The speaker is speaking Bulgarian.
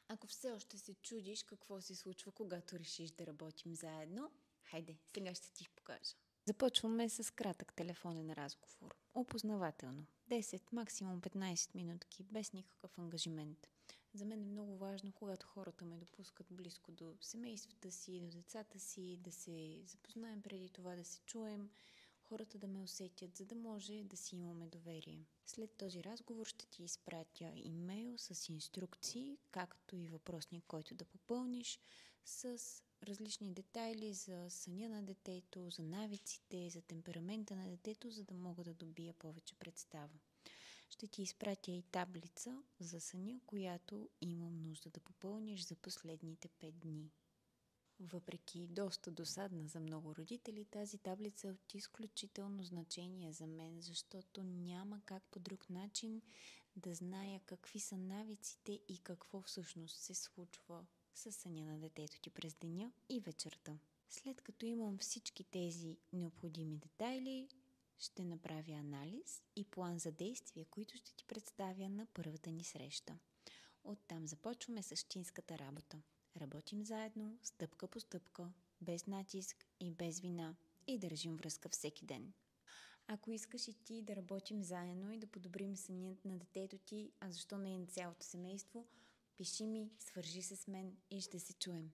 Ако все още се чудиш какво се случва, когато решиш да работим заедно, хайде, сега ще ти покажа. Започваме с кратък телефонен разговор. Опознавателно. 10, максимум 15 минутки, без никакъв ангажимент. За мен е много важно, когато хората ме допускат близко до семействата си, до децата си, да се запознаем преди това, да се чуем, хората да ме усетят, за да може да си имаме доверие. След този разговор ще ти изпратя имейл с инструкции, както и въпросник, който да попълниш, с различни детайли за съня на детето, за навиците, за темперамента на детето, за да мога да добия повече представа. Ще ти изпратя и таблица за съня, която имам нужда да попълниш за последните 5 дни. Въпреки доста досадна за много родители, тази таблица е от изключително значение за мен, защото няма как по друг начин да зная какви са навиците и какво всъщност се случва със съня на детето ти през деня и вечерта. След като имам всички тези необходими детайли, ще направя анализ и план за действие, които ще ти представя на първата ни среща. Оттам започваме същинската работа. Работим заедно, стъпка по стъпка, без натиск и без вина и държим връзка всеки ден. Ако искаш и ти да работим заедно и да подобрим сънят на детето ти, а защо не и на цялото семейство, пиши ми, свържи се с мен и ще се чуем.